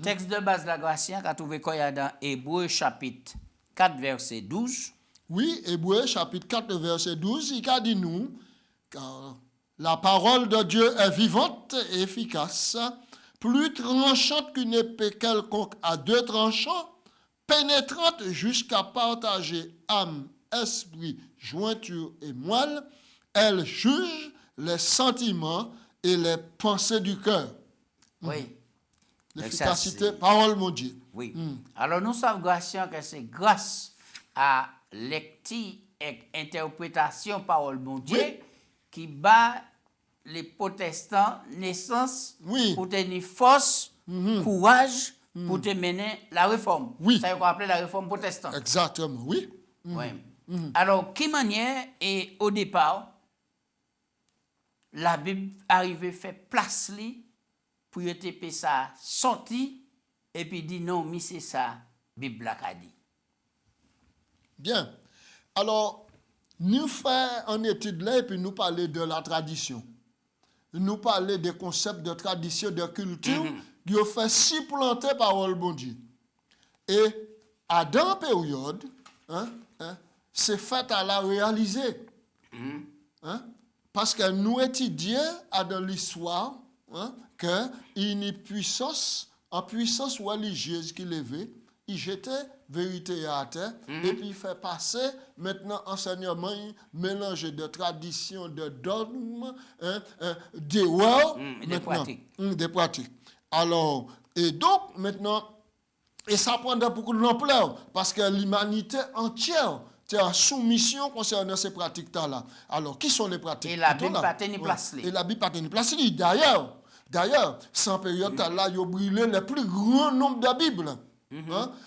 Texte de base de la Gratien qu'a trouvé quoi dans Hébreu chapitre 4 verset 12. Oui, Hébreu chapitre 4 verset 12, il a dit nous, car la parole de Dieu est vivante et efficace, plus tranchante qu'une épée quelconque à deux tranchants, pénétrante jusqu'à partager âme, esprit, jointure et moelle, elle juge les sentiments et les pensées du cœur. Oui. L'efficacité, parole mon Dieu. Oui. Alors nous savons Gratien que c'est grâce à lecture et interprétation parole mon Dieu qui bat les protestants naissance pour tenir force, courage pour te mener la réforme. Ça qu'on appelle la réforme protestante. Exactement, oui. Oui. Alors, qui manière et au départ, la Bible arrivait fait place li pour y te ça sorti et puis dit non, mais c'est ça, Bible a dit. Bien. Alors, nous faisons une étude là et puis nous parler de la tradition. Nous parler des concepts de tradition, de culture qui ont fait supplanter parole bon Dieu. Et à dans la période, c'est fait à la réaliser. Parce que nous étudions dans l'histoire qu'il y a une puissance religieuse qui levait, il jetait vérité à terre, et puis il fait passer maintenant enseignement mélangé de tradition, de dogmes, des pratiques. Alors, et donc maintenant, et ça prend beaucoup de l'ampleur, parce que l'humanité entière c'est en soumission concernant ces pratiques-là. Alors, qui sont les pratiques? Et la Bible n'a pas tenu place. Et la Bible n'a pas tenu place. D'ailleurs, sans période là, il a brûlé le plus grand nombre de Bibles.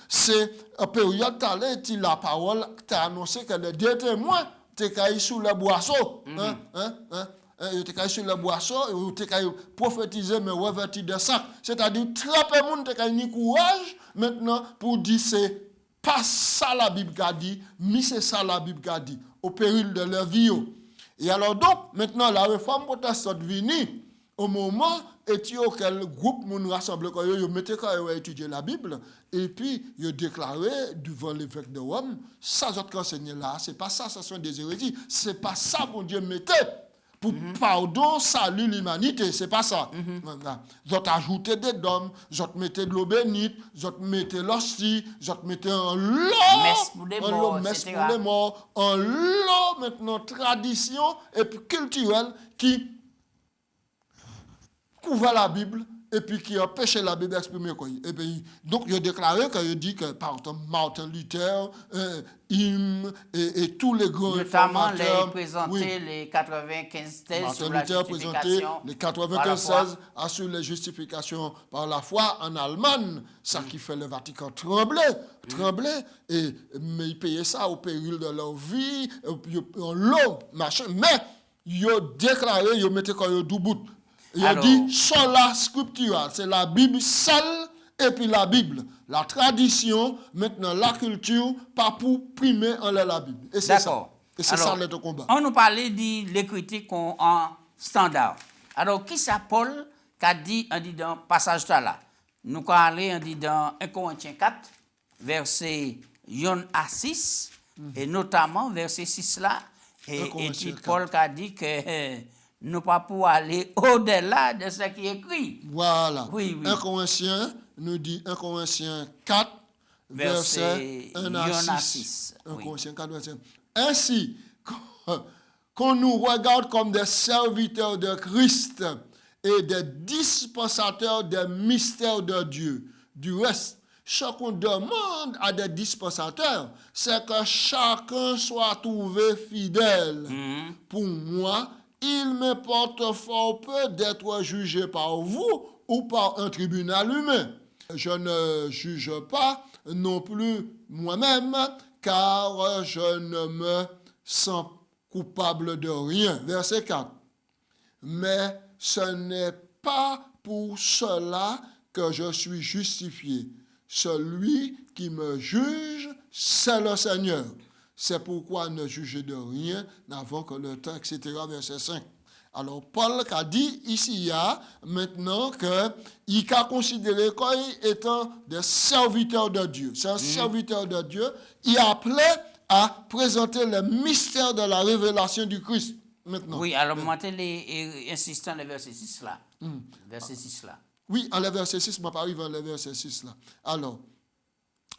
C'est une période là, la parole t'a annoncé que les deux témoins étaient caillés sous le boisseau. Ils étaient caillés sur le boisseau, ils étaient caillés prophétiser, mais revêtis de sac. C'est-à-dire, très peu de monde a courage maintenant pour dire c'est pas ça la Bible a dit, mais c'est ça la Bible a dit, au péril de leur vie. Et alors donc, maintenant, la réforme protestante venue, au moment où quel groupe nous rassemble, ils mettaient quand ils étudier la Bible, et puis ils déclaré devant l'évêque de Rome, ça, j'ai enseigné là, c'est pas ça, ce sont des hérésies, c'est pas ça mon Dieu mettait. Pour pardon, salut l'humanité, c'est pas ça. J'ont ajouté des dômes, j'ont mettez de l'eau bénite, j'ont mettez l'hostie, j'ont mettez un lot, messe pour les morts, un lot maintenant tradition et puis culturelle qui couvre la Bible et puis qui empêche la Bible d'exprimer quoi. Et puis donc il a déclaré qu'il dit que par exemple Martin Luther, et tous les grands notamment les présenter les 95 thèses Martin sur la Luther présenté les 95 thèses sur les justifications par la foi en Allemagne, ça qui fait le Vatican trembler mais ils payaient ça au péril de leur vie, en l'eau, machin, mais ils ont déclaré, ils mettaient quand ils ont bout. Il a dit sola scriptura, c'est la Bible seule et puis la Bible, la tradition, maintenant la culture, pas pour primer en la Bible. Et c'est ça. Et c'est ça le combat. On nous parlait de les critiques en standard. Alors, qui ça Paul qu'a dit dans le passage là? Nous allons aller dans 1 Corinthiens 4, verset 1 à 6, et notamment verset 6 là, et Paul a dit que nous pas pour aller au-delà de ce qui est écrit. Voilà. Oui. 1 Corinthiens nous dit 1 Corinthiens 4, verset 1 à 6. 1 Corinthiens 4, verset 1. Ainsi, qu'on nous regarde comme des serviteurs de Christ et des dispensateurs des mystères de Dieu. Du reste, ce qu'on demande à des dispensateurs, c'est que chacun soit trouvé fidèle. Pour moi, il me porte fort peu d'être jugé par vous ou par un tribunal humain. Je ne juge pas non plus moi-même, car je ne me sens coupable de rien. Verset 4. Mais ce n'est pas pour cela que je suis justifié. Celui qui me juge, c'est le Seigneur. C'est pourquoi ne jugez de rien n'avant que le temps, etc. Verset 5. Alors, Paul a dit ici, il y a maintenant qu'il a considéré comme étant des serviteurs de Dieu. C'est un serviteur de Dieu. Il est appelé à présenter le mystère de la révélation du Christ. Maintenant. Oui, alors, moi, insistant le verset 6 là. Verset 6 là. Oui, en le verset 6, je arrive en le verset 6 là. Alors,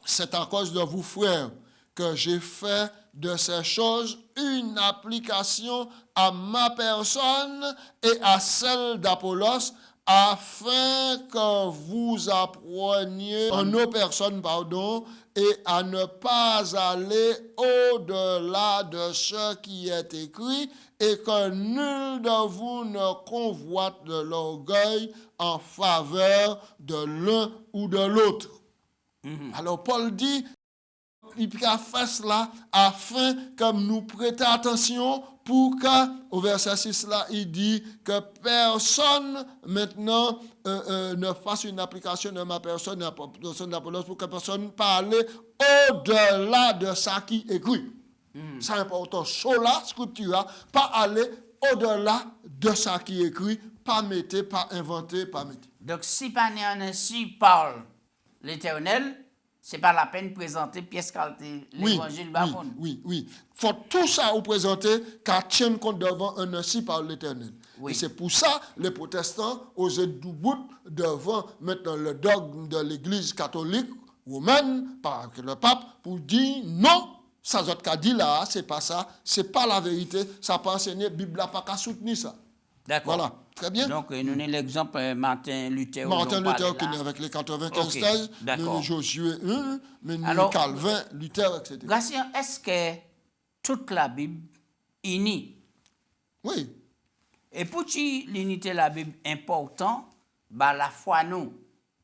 c'est à cause de vous, frères, que j'ai fait de ces choses une application à ma personne et à celle d'Apollos, afin que vous appreniez en nos personnes, et à ne pas aller au-delà de ce qui est écrit, et que nul de vous ne convoite de l'orgueil en faveur de l'un ou de l'autre. Alors Paul dit, il a fait cela afin que nous prêtions attention pour que, au verset 6 là, il dit que personne maintenant ne fasse une application de ma personne, de la personne d'Apollos, pour que personne ne parle au-delà de ça qui est écrit. C'est important. Sola scriptura, pas aller au-delà de ça qui est écrit, pas mettre, pas inventer, pas mettre. Donc, si pas ainsi parle l'Éternel, c'est pas la peine de présenter pièce qualité l'évangile bavon. Oui. Faut tout ça vous présenter qu'à tienne compte devant un ainsi par l'Éternel. Oui. Et c'est pour ça les protestants osent debout devant maintenant le dogme de l'Église catholique romaine par le pape pour dire non. Ça qu'a dit là, c'est pas ça, c'est pas la vérité, ça pas enseigné, Bible n'a pas qu'à soutenir ça. D'accord. Voilà, très bien. Donc, nous avons l'exemple Martin Luther. Martin Luther qui est avec les 95 thèses, nous Josué 1, mais nous Calvin, Luther, etc. Gratien, est-ce que toute la Bible unie? Oui. Et pour l'unité de la Bible important, bah, la foi nous.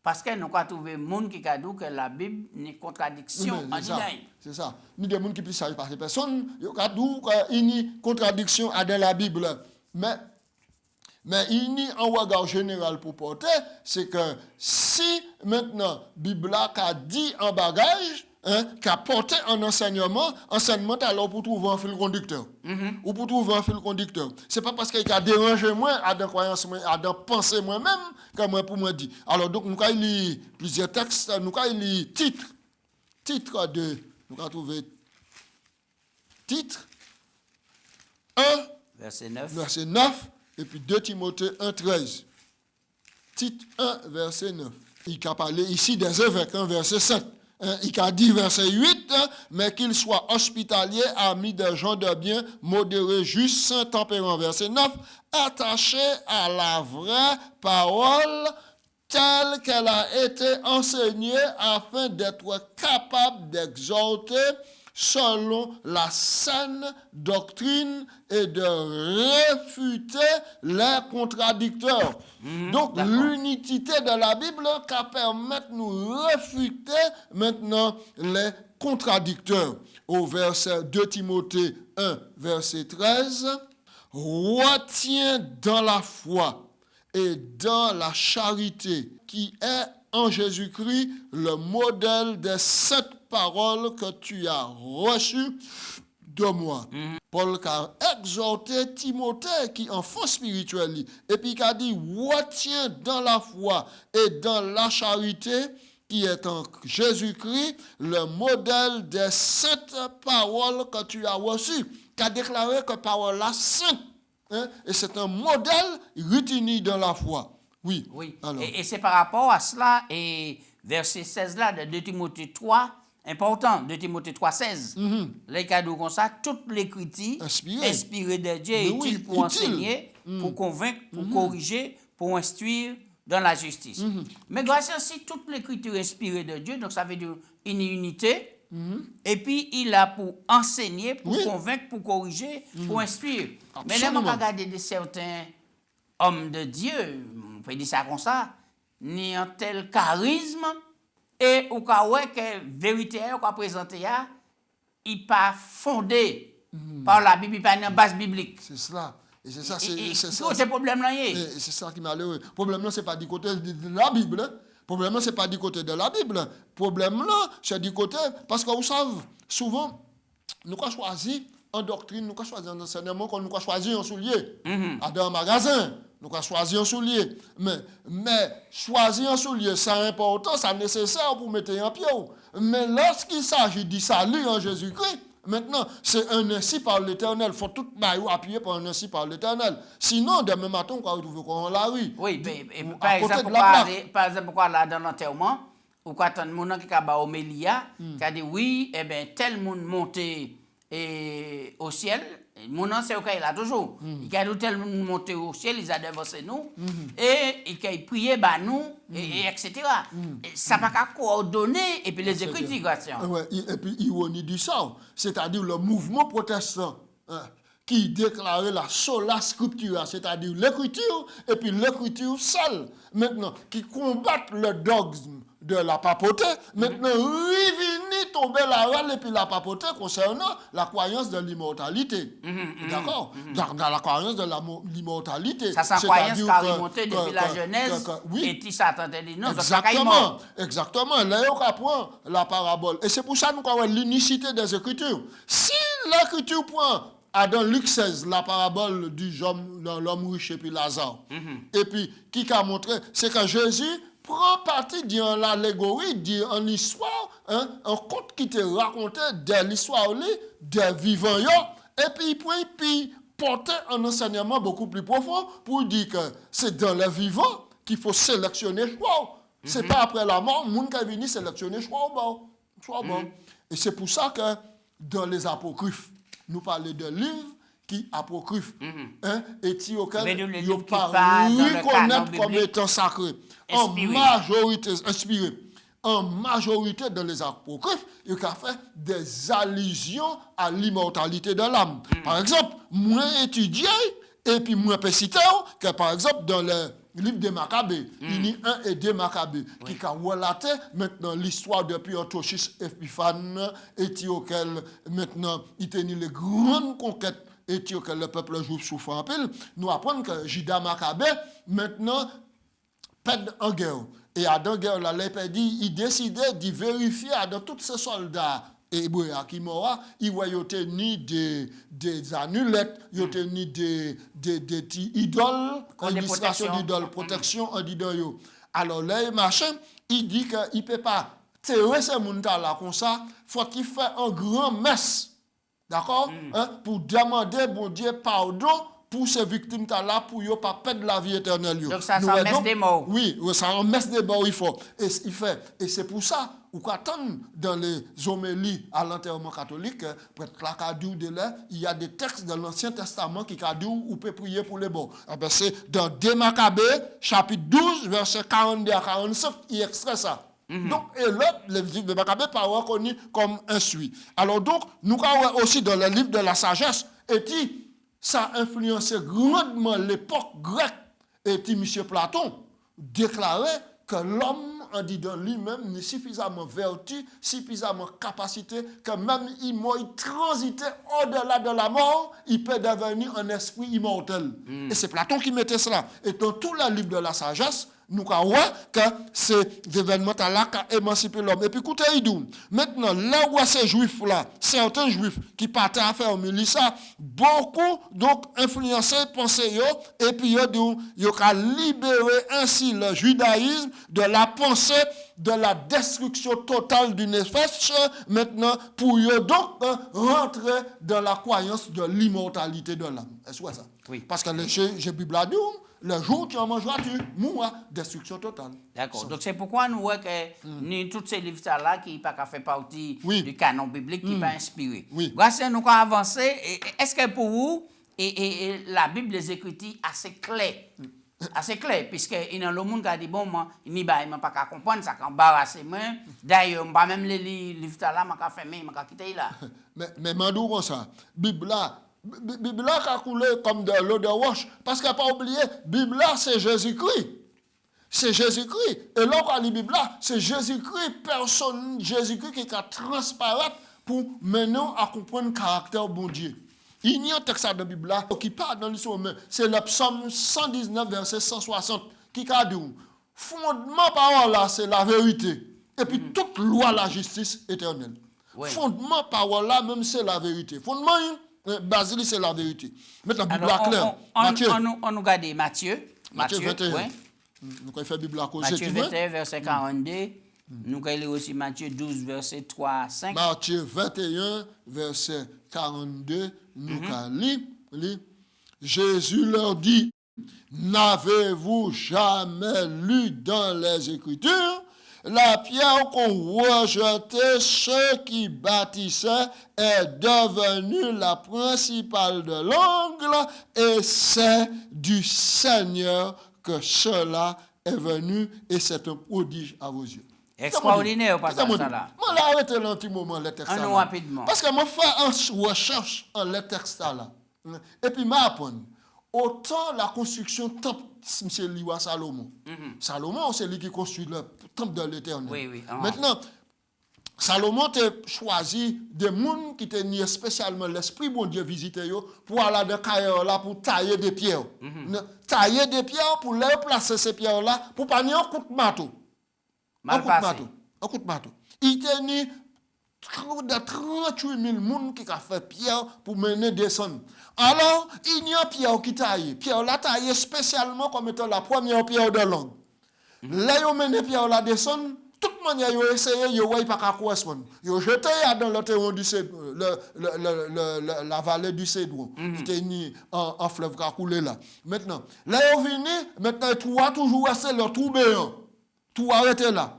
Parce que nous avons trouvé des gens qui ont dit que la Bible n'est contradiction en Dieu. C'est ça. Nous des gens qui puissent savoir parce que personne n'a dit qu'il y a une contradiction dans la Bible. Mais il y a un regard général pour porter, c'est que si maintenant la Bible a dit en bagage, qu'a porté un enseignement alors pour trouver un fil conducteur. Ou pour trouver un fil conducteur. C'est pas parce qu'il a dérangé moi, à des croyances, à des pensées moi-même, que moi pour moi dit. Alors donc, nous avons lu plusieurs textes, nous avons lu titre de, nous avons trouvé titre 1, verset 9, et puis 2 Timothée 1, 13. Titre 1, verset 9. Il a parlé ici des évêques, verset 7. Il a dit verset 8, mais qu'il soit hospitalier, ami des gens de bien, modéré, juste, saint, tempérant. Verset 9, attaché à la vraie parole telle qu'elle a été enseignée afin d'être capable d'exhorter selon la saine doctrine et de réfuter les contradicteurs. Donc, l'unité de la Bible qui permet de nous réfuter maintenant les contradicteurs. Au verset 2 Timothée 1, verset 13, retiens dans la foi et dans la charité qui est en Jésus-Christ le modèle des 7 paroles que tu as reçues de moi. Paul a exhorté Timothée qui est enfant spirituel et puis il a dit retiens dans la foi et dans la charité qui est en Jésus-Christ le modèle des 7 paroles que tu as reçues. Qui a déclaré que parole la sainte. Et c'est un modèle retenu dans la foi. Oui. Alors. Et c'est par rapport à cela, et verset 16 là, de 2 Timothée 3, important, 2 Timothée 3, 16. Les cadeaux comme ça, toute l'écriture inspirée de Dieu est utile pour enseigner, pour convaincre, pour corriger, pour instruire dans la justice. Mais grâce à si toute l'écriture inspirée de Dieu, donc ça veut dire une unité. Et puis, il a pour enseigner, pour convaincre, pour corriger, pour instruire. Mais là, on va regarder de certains hommes de Dieu, on peut dire ça comme ça, ni un tel charisme, et au cas où que vérité qu'on a présenté, il n'est pas fondé par la Bible, il n'est pas une base biblique. C'est cela. Et c'est ça, c'est c'est ça. c'est problème là. Et c'est ça qui est malheureux. Le problème là, c'est pas du côté de la Bible. Le problème là, c'est pas du côté de la Bible. Le problème là, c'est du côté, parce que vous savez, souvent, nous avons choisi en doctrine, nous avons choisi en enseignement, nous avons choisi un soulier. Dans un magasin, nous avons choisi un soulier. Mais choisir un soulier, c'est important, c'est nécessaire pour mettre en pied. Mais lorsqu'il s'agit du salut en Jésus-Christ, maintenant, c'est un ainsi par l'Éternel. Il faut tout appuyer par un ainsi par l'Éternel. Sinon, demain matin, on va retrouver dans la rue. Oui, par exemple, pourquoi là, dans l'enterrement, ou quand un monde qui a au Mélia, qui a dit oui, eh bien, tel monde monté au ciel, mon nom c'est OK là toujours. Il a dit tel monde monté au ciel, ils a dévancé nous, et il a prié bah nous, et etc. Ça n'a pas coordonner, et puis les Écritures. Et puis, ironie du sort, c'est-à-dire le mouvement protestant. Qui déclarait la sola scriptura, c'est-à-dire l'écriture, et puis l'écriture seule, maintenant, qui combattent le dogme de la papauté, maintenant, revenir tomber la râle et puis la papauté concernant la croyance de l'immortalité. D'accord? Dans la croyance de l'immortalité. Ça, c'est croyance qui a remonté depuis la Genèse, et qui s'attendait dit non, exactement, exactement. Là, on apprend la parabole. Et c'est pour ça que nous avons l'unicité des Écritures. Si l'Écriture prend dans Luc 16, la parabole du l'homme riche et puis Lazare. Et puis, qui a montré, c'est que Jésus prend parti dans l'allégorie, dans histoire, un conte qui te racontait de l'histoire des vivants. Et puis, il portait un enseignement beaucoup plus profond pour dire que c'est dans les vivants qu'il faut sélectionner choix. C'est pas après la mort, le monde qui est venu sélectionner choix. Et c'est pour ça que dans les apocryphes, nous parlons de livres qui apocryphes, et qui auxquels il ne pas reconnaître comme étant sacrés. En majorité, inspirés. En majorité dans les apocryphes, il y a fait des allusions à l'immortalité de l'âme. Par exemple, moi étudié, et puis moi peux citer que par exemple dans le livre des Maccabées, il y a 1 et 2 Maccabées, qui a relaté maintenant l'histoire depuis Antiochus Épiphane, et auquel maintenant il tenait les grandes conquêtes, et auquel le peuple juif souffre en pile. Nous apprenons que Judas Maccabée maintenant pède en guerre. Et à dans guerre, il décidait de vérifier dans tous ces soldats hébreux qui mourent, il y a ni des amulettes, il y a ni des idoles, illustration d'idoles, protection en d'idole. Alors là, machin, il dit qu'il ne peut pas tirer ces gens-là comme ça, il faut qu'il fasse un grand messe, d'accord, pour demander, bon Dieu, pardon pour ces victimes-là, pour ne pas perdre la vie éternelle. Donc ça, c'est un messe des morts. Oui, c'est un messe des morts, il faut. Et c'est pour ça, ou qu'attendre dans les homélies à l'enterrement catholique, il y a des textes dans l'Ancien Testament qui disent où peut prier pour les morts. C'est dans 2 Maccabées, chapitre 12, verset 42 à 45, il extrait ça. Donc, et là, le livre de Maccabée pas reconnu comme un suit. Alors donc, nous avons aussi dans le livre de la sagesse, et ça a influencé grandement l'époque grecque. Et M. Platon déclarait que l'homme, en dit dans lui-même, n'est suffisamment vertu, suffisamment capacité, que même il transiter au-delà de la mort, il peut devenir un esprit immortel. Et c'est Platon qui mettait cela. Et dans tout le livre de la sagesse, nous voyons que c'est l'événement-là qui a émancipé l'homme. Et puis, écoutez, maintenant, là où ces juifs-là, certains juifs qui partaient à faire au milice, beaucoup donc influencé, pensé, et puis ils ont libéré ainsi le judaïsme de la pensée de la destruction totale d'une espèce, maintenant, pour donc rentrer dans la croyance de l'immortalité de l'âme. Est-ce que ça? Oui. Parce que j'ai Bible à dire, le jour tu en mangeras, tu mourras. Destruction totale. D'accord. Donc c'est pourquoi nous voyons que tous ces livres-là qui n'ont pas fait partie du canon biblique, qui n'ont pas inspiré. Oui. Voici, nous avons avancé. Est-ce que pour vous, la Bible, les Écritures, assez clair? Assez clair, puisque il y a le monde qui a dit, bon, moi, il n'y a pas qu'à comprendre, ça qu'à embarrasser moi. D'ailleurs, je ne vais même les livres-là, je vais fermer, je vais quitter là. Mais mandou comme ça, Bible là qui a coulé comme de l'eau de roche. Parce qu'il n'y a pas oublié, Bible là, c'est Jésus-Christ. C'est Jésus-Christ. Et là, quand on lit Bible là, c'est Jésus-Christ, personne, Jésus-Christ qui a transparaître pour maintenant à comprendre le caractère bon Dieu. Il y a un texte dans la Bible là, qui parle dans l'histoire, mais c'est le psaume 119, verset 160, qui a dit, fondement parole là, c'est la vérité. Et puis toute loi, la justice éternelle. Oui. Fondement parole là, même c'est la vérité. Fondement, Basile, c'est la vérité. Maintenant, la Bible Alors, claire. on nous regarde Matthieu. Matthieu 21. Oui. Nous avons fait Bible à cause. Matthieu 21, verset 42. Nous avons lu aussi Matthieu 12, verset 3 à 5. Matthieu 21, verset 42, nous avons Jésus leur dit, n'avez-vous jamais lu dans les Écritures la pierre qu'on rejetait, ceux qui bâtissaient, est devenue la principale de l'angle, et c'est du Seigneur que cela est venu, et c'est un prodige à vos yeux. Extraordinaire, pas ça là. Je vais arrêter un petit moment le texte là. Rapidement. Parce que je fais une recherche en le texte là. Et puis je apprends. Autant la construction du temple, c'est lié à Salomon. Salomon, c'est lui qui construit le temple de l'Éternel. Oui. Maintenant, Salomon a choisi des gens qui tenaient spécialement l'esprit bon Dieu visiter pour aller dans carrière là pour tailler des pierres. Tailler des pierres pour les placer ces pierres là pour pas un coup de marteau. Un coup de marteau. Il tenait de 38 000 personnes qui ont fait pierre pour mener descendre. Alors, il y a pierre qui taille. Pierre la taille spécialement comme étant la première pierre de langue. Là, ils ont mené pierre la descendre. Tout le monde a essayé, ils n'ont pas correspondre. Ils ont jeté dans le terrain du Cédron, la vallée du Cédron. Il était mis en fleuve qui a coulé là. Maintenant, là, ils ont venu, maintenant, tout a toujours resté le trou béant. Tout arrêté là.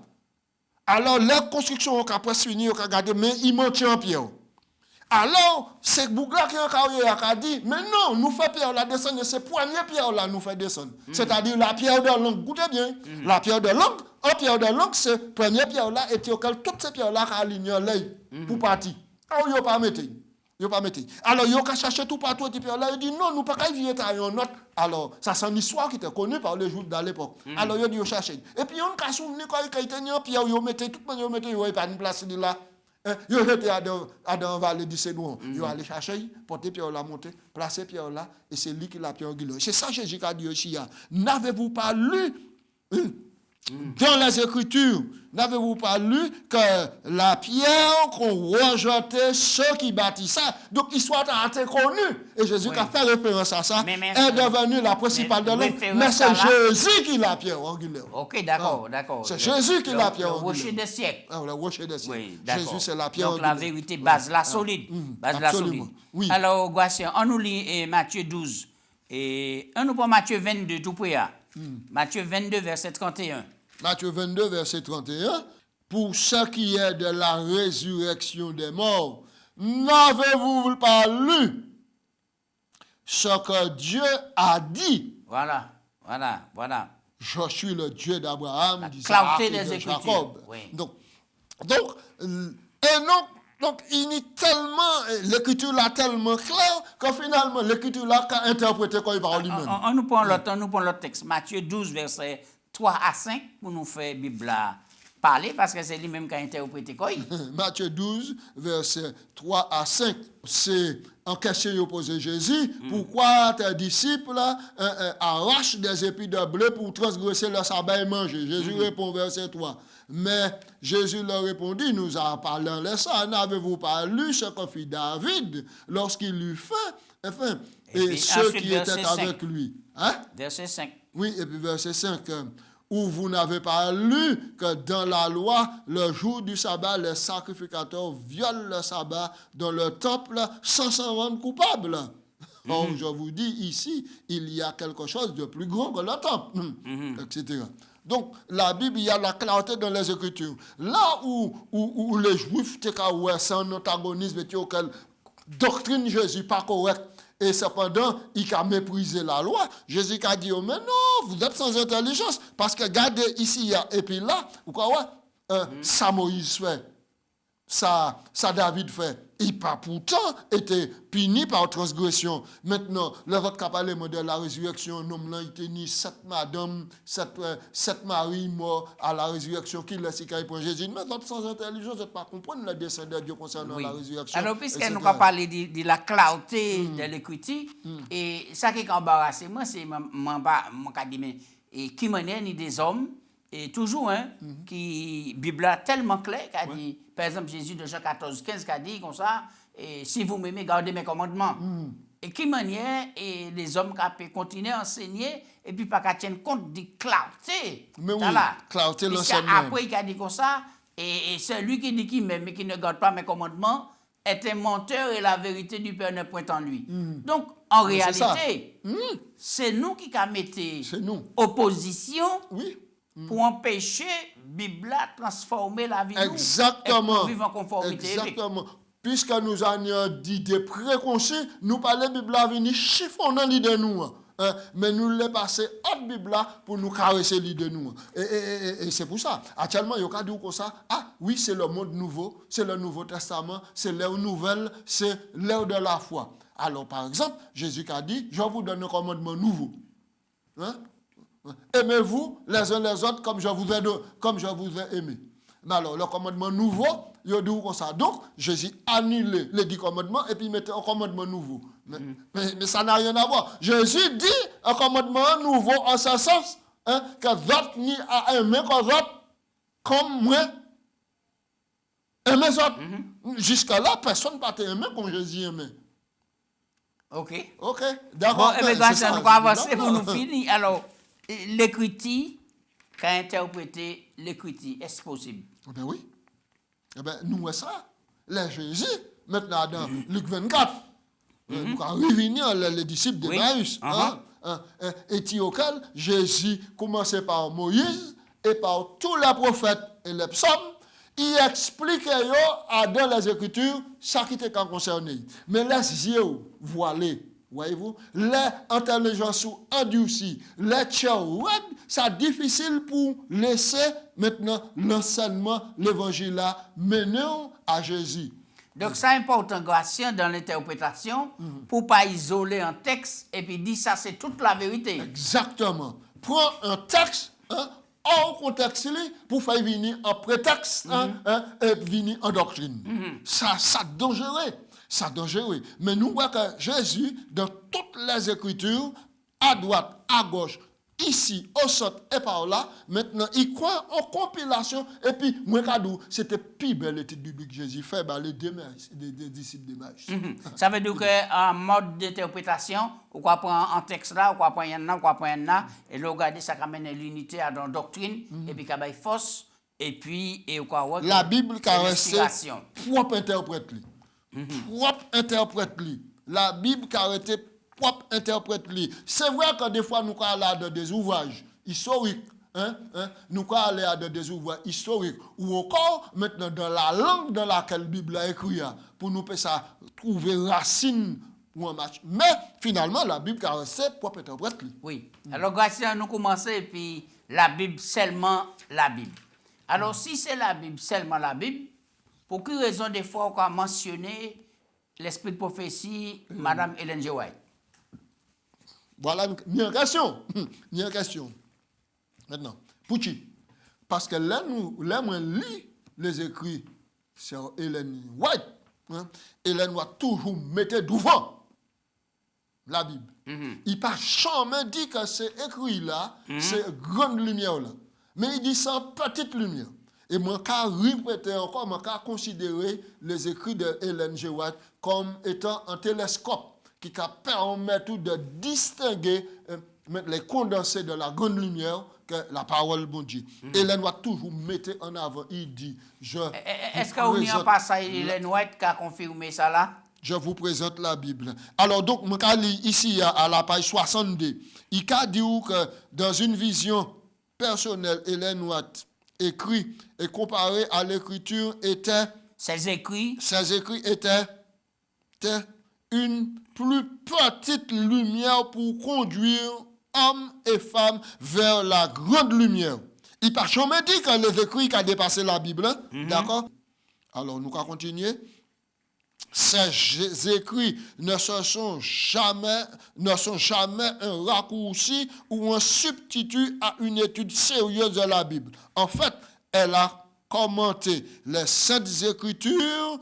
Alors, la construction qui a presque fini, qui a gardé, mais il maintient en pierre. Alors, c'est Bougla qui a dit, mais non, nous faisons pierre la descendre, c'est première pierre là nous fait descendre. C'est-à-dire la pierre de langue, goûtez bien, la pierre de langue, en pierre de langue, c'est première pierre là, et toutes ces pierres là qui alignent l'œil pour partir. Alors, ils n'ont pas mis. Alors, ils ont cherché tout partout, et puis là, ils dit non, nous ne pouvons pas y vivre une autre. Alors, ça c'est une histoire qui était connue par les jours de l'époque. Alors, ils ont cherché. Et puis, on a souvenu quand ils étaient en pierre, ils ont mis tout le monde, ils n'ont pas une place là. Ils ont été à dans vallée du Cédron. Ils ont allé chercher, porter pierre là, monter, placer pierre là, et c'est lui qui l'a pierre guillemot. C'est ça que Jésus a dit aussi. N'avez-vous pas lu dans les Écritures, n'avez-vous pas lu que la pierre qu'on rejetait ceux qui bâtissaient, donc l'histoire a été connue, et Jésus a fait référence à ça, est devenue la principale de l'homme, mais c'est Jésus qui l'a pierre angulaire. Ok, d'accord. C'est Jésus qui l'a pierre angulaire. Le rocher des siècles. Le rocher des siècles. Oui, d'accord. Jésus, c'est la pierre angulaire. Donc la vérité, base la solide. Base la solide. Oui. Alors, Goissien, on nous lit Matthieu 12, et on nous prend Matthieu 22, tout près. Matthieu 22, verset 31. Matthieu 22, verset 31. Pour ce qui est de la résurrection des morts, n'avez-vous pas lu ce que Dieu a dit? Voilà. Je suis le Dieu d'Abraham, clarté d'Isaac et des de Écritures. Jacob. Oui. Donc, il est tellement, l'écriture là tellement claire que finalement l'écriture là qu'a interprété comme il parle lui-même. On nous prend l'autre texte, Matthieu 12, verset 3 à 5, pour nous faire Bible parler, parce que c'est lui-même qui a interprété quoi. Matthieu 12, verset 3 à 5. C'est en question posé Jésus. Pourquoi tes disciples arrachent des épis de blé pour transgresser le sabbat et manger? Jésus répond, verset 3. Mais Jésus leur répondit, nous en parlant de ça, n'avez-vous pas lu ce que fit David lorsqu'il eut faim, et ceux qui étaient avec lui? Verset 5. Oui, et puis verset 5. Où vous n'avez pas lu que dans la loi, le jour du sabbat, les sacrificateurs violent le sabbat dans le temple sans s'en rendre coupables. Or, je vous dis, ici, il y a quelque chose de plus grand que le temple, etc. Donc, la Bible, il y a la clarté dans les Écritures. Là où les Juifs, c'est un antagonisme, doctrine Jésus pas correcte, et cependant, il a méprisé la loi. Jésus a dit, mais non, vous êtes sans intelligence. Parce que regardez ici, et puis là, vous croyez, ça Moïse fait. ça David fait. Il pas pourtant été puni par transgression. Maintenant, le vote qu'a parlé de la résurrection, nom là, il tenait 7 madames, 7 maris morts à la résurrection, qui laisse pour Jésus. Mais votre sans intelligence, vous ne pas comprendre le dessein de Dieu concernant la résurrection. Alors, puisque nous avons parlé de la clarté de l'écriture, et ça qui est embarrassé, moi, c'est qui mène ni des hommes, et toujours, qui Bible a tellement clair, qu'a dit, par exemple, Jésus de Jean 14, 15, qui a dit comme ça, et si vous m'aimez, gardez mes commandements. Et qui manière, et les hommes qui peuvent continuer à enseigner, et puis pas qu'à tenir compte de clarté. Mais oui, clarté l'enseignement. Après, il a dit comme ça, et celui qui dit qu'il m'aime, mais qui ne garde pas mes commandements, est un menteur et la vérité du Père n'est point en lui. Donc, en réalité, c'est nous qui avons mis opposition pour empêcher la Bible à transformer la vie de nous. Exactement. Et pour vivre en conformité. Exactement. Puisque nous avons dit des préconçus, nous parlons de la Bible à venir chiffonner l'idée de nous. Mais nous l'avons passé hors Bible pour nous caresser l'idée de nous. Et c'est pour ça. Actuellement, il y a dit comme ça, ah oui, c'est le monde nouveau, c'est le Nouveau Testament, c'est l'ère nouvelle, c'est l'ère de la foi. Alors, par exemple, Jésus a dit, je vous donne un commandement nouveau. Aimez-vous les uns les autres comme je vous ai aimé. Mais alors, le commandement nouveau, il y a dit comme ça. Donc, Jésus annule les 10 commandements et puis mettait un commandement nouveau. Mais ça n'a rien à voir. Jésus dit un commandement nouveau en ce sens que d'autres ni à aimer comme moi. Aimer autres. Jusqu'à là, personne ne peut aimer comme Jésus aimait. Ok. D'accord. Bon, nous allons avancer pour nous finir. Alors, l'écriture, qu'a interprété l'écriture, est-ce possible? Ben oui. Eh ben, nous, ça. Les Jésus, maintenant dans Luc 24, nous allons revenir les disciples d'Emmaüs. Et auquel Jésus commençait par Moïse et par tous les prophètes et les psaumes. Il explique dans les Écritures ça qui était concerné. Mais les yeux voilés, voyez-vous, les intelligences endurcies, les cœurs raides, c'est difficile pour laisser maintenant l'enseignement, l'évangile mener à Jésus. Donc, c'est important, Gratien, dans l'interprétation, pour ne pas isoler un texte et puis dire ça, c'est toute la vérité. Exactement. Prends un texte, hors contexte pour faire venir un prétexte et venir en doctrine. Ça dangereux. Ça dangereux. Mais nous voyons que Jésus, dans toutes les Écritures, à droite, à gauche, ici, au centre et par là, maintenant, il croit en compilation. Et puis, moi, c'était plus belle étude biblique que Jésus fait, des disciples d'Emmaüs. Ça veut dire qu'en mode d'interprétation, on peut prendre un texte là, on peut prendre un là, on peut prendre un là, et là, regarder ça amène l'unité à la doctrine, et puis qu'il y a force, et puis, et on peut la Bible caresse propre interprète. Propre interprète. La Bible caresse propre interprète. C'est vrai que des fois, nous allons dans des ouvrages historiques. Nous allons aller dans des ouvrages historiques. Ou encore, maintenant, dans la langue dans laquelle la Bible a écrit, pour nous trouver racine pour un match. Mais finalement, la Bible caresse propre interprète. Oui. Alors, Gratien, nous commençons, et puis la Bible, seulement la Bible. Alors, si c'est la Bible, seulement la Bible, pour quelle raison, des fois, on a mentionné l'esprit de prophétie, Madame Ellen G. White? Voilà une question. Une question. Maintenant, pour qui? Parce que là, nous lit les écrits sur Ellen White. Ellen White toujours mettait devant la Bible. Il n'a pas jamais dit que c'est écrit là, c'est grande lumière là. Mais il dit ça petite lumière. Et moi, je répéter encore, je considérer les écrits de Ellen G. White comme étant un télescope qui permet de distinguer les condensés de la grande lumière que la parole bon Dieu. Ellen White toujours mettait en avant, il dit, est-ce qu'on y a un passage Ellen White qui a confirmé ça là? Je vous présente la Bible. Alors donc, je lis ici à la page 62, il a dit que dans une vision personnelle, Ellen White écrit et comparé à l'écriture était... Ces écrits étaient une plus petite lumière pour conduire hommes et femmes vers la grande lumière. Il n'a pas jamais dit que les écrits qui ont dépassé la Bible, d'accord? Alors, nous allons continuer. Ces écrits ne sont jamais un raccourci ou un substitut à une étude sérieuse de la Bible. En fait, elle a commenté les Saintes Écritures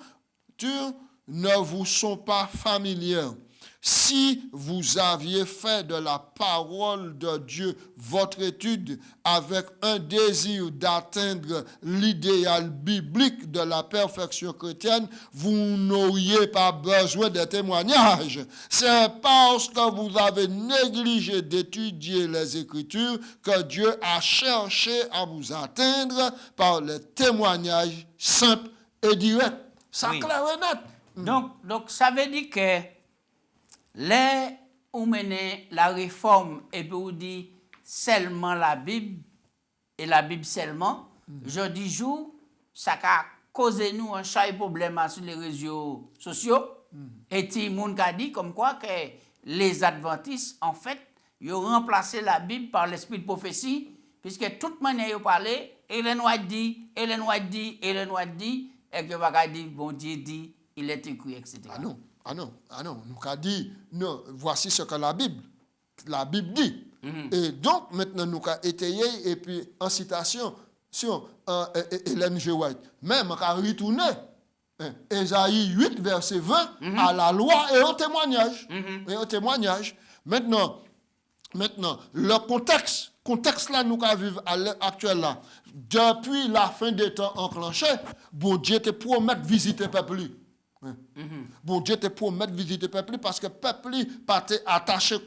ne vous sont pas familières. Si vous aviez fait de la parole de Dieu votre étude avec un désir d'atteindre l'idéal biblique de la perfection chrétienne, vous n'auriez pas besoin de témoignages. C'est parce que vous avez négligé d'étudier les Écritures que Dieu a cherché à vous atteindre par les témoignages simples et directs. Ça clair et net. Donc, ça veut dire que les ou mener la réforme et puis on dit seulement la Bible et la Bible seulement, je dis jour, ça a causé nous un chat problème sur les réseaux sociaux. Et tout le monde a dit comme quoi que les adventistes, en fait, ils ont remplacé la Bible par l'esprit de prophétie, puisque toute manière de parler, Ellen White dit, et que va dire, bon Dieu dit, il est écrit, etc. Ah non. Nous avons dit, non, voici ce que la Bible dit. Et donc, maintenant, nous avons étayé, et puis, en citation, sur Ellen G. White. Même, nous avons retourné, Ésaïe 8, verset 20, à la loi et au témoignage. Maintenant, le contexte là, nous avons vécu à l'heure actuelle là, depuis la fin des temps enclenché, bon Dieu te promet de visiter le peuple. Bon Dieu te promet de visiter le peuple parce que le peuple pas attaché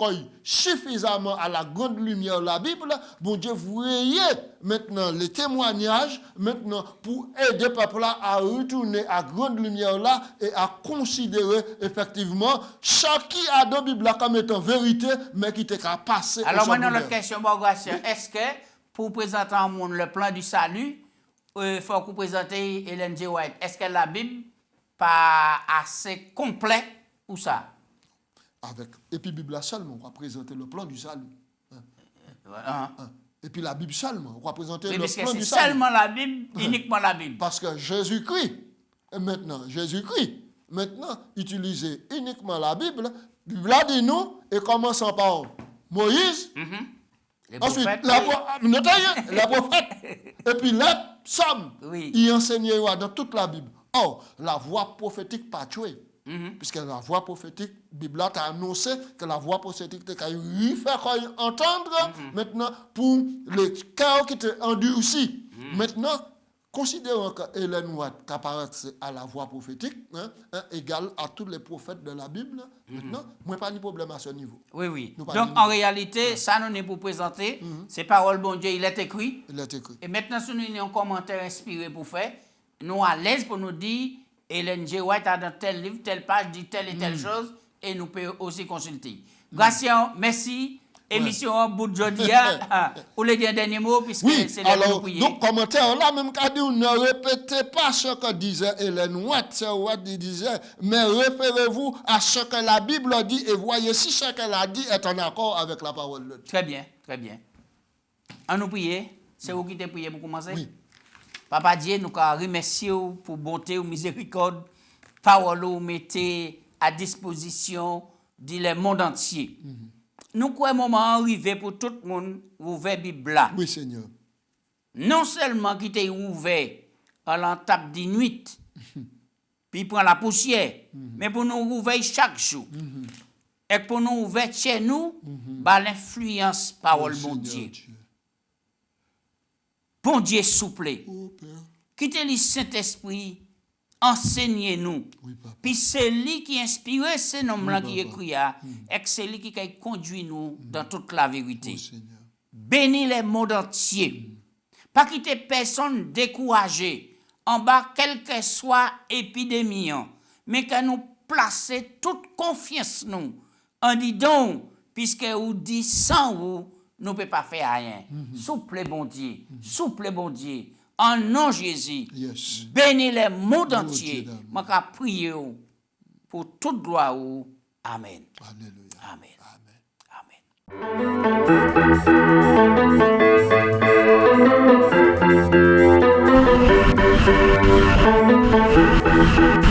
suffisamment à la grande lumière de la Bible. Bon Dieu, voyez maintenant les témoignages maintenant pour aider le peuple là à retourner à la grande lumière là et à considérer effectivement chaque qui a dans la Bible là comme étant vérité mais qui t'est qu'à passer. Alors maintenant la question, est-ce que pour présenter au monde le plan du salut, il faut que vous présentez Ellen G. White. Est-ce que la Bible pas assez complet ou ça? Et puis Bible seulement, on va présenter le plan du salut. Et puis la Bible seulement, on va présenter le plan du salut. C'est seulement la Bible, uniquement la Bible. Parce que Jésus-Christ, maintenant, utilisez uniquement la Bible. La Bible a dit nous, et commençant par Moïse, ensuite la prophète, et puis les psaumes, il enseignait dans toute la Bible. Or, la voix prophétique pas tuée. Puisque la voix prophétique, la Bible a annoncé que la voix prophétique t'a fait entendre maintenant pour les cœurs qui étaient endurcis. Maintenant, considérons que Ellen White apparaît à la voix prophétique, égale à tous les prophètes de la Bible. Maintenant, moi, pas de problème à ce niveau. Oui. Donc, en réalité, ça nous est pour présenter. Ces paroles, bon Dieu, il est écrit. Et maintenant, si nous avons un commentaire inspiré pour faire, nous à l'aise pour nous dire, Ellen G. White a dans tel livre, telle page, dit telle et telle chose, et nous pouvons aussi consulter. Gracien, merci. Émission en bout de jeudi, ou les derniers mots, puisque c'est là que nous prions. Donc, commentaire là, même quand dit, ne répétez pas ce que disait Ellen White, disait, mais référez-vous à ce que la Bible dit et voyez si ce qu'elle a dit est en accord avec la parole de Dieu. Très bien. On nous prie. C'est vous qui t'es prié pour commencer? Oui. Papa Dieu, nous remercions pour bonté ou miséricorde, parole ou mettez à disposition du monde entier. Nous croyons moment arrivé pour tout le monde ouvert Bible là. Oui, Seigneur. Non seulement qui t'est ouvert à l'entape de nuit, puis prend la poussière, mais pour nous ouvrir chaque jour. Et pour nous ouvrir chez nous, par l'influence parole bon Dieu. Bon Dieu souple. Quittez le Saint-Esprit, enseignez-nous. Puis c'est lui qui inspire ces noms-là qui écrit, et c'est lui qui conduit nous dans toute la vérité. Bénis les mondes entiers. Pas quitter personne découragé en bas, quelle que soit l'épidémie, mais que nous placer toute confiance nous. En dit donc, puisque vous dit sans vous, nous ne pouvons pas faire rien. Souple bon Dieu. En nom de Jésus, bénis les mondes entiers. Je vais prier pour toute gloire. Amen. Amen. Thank you.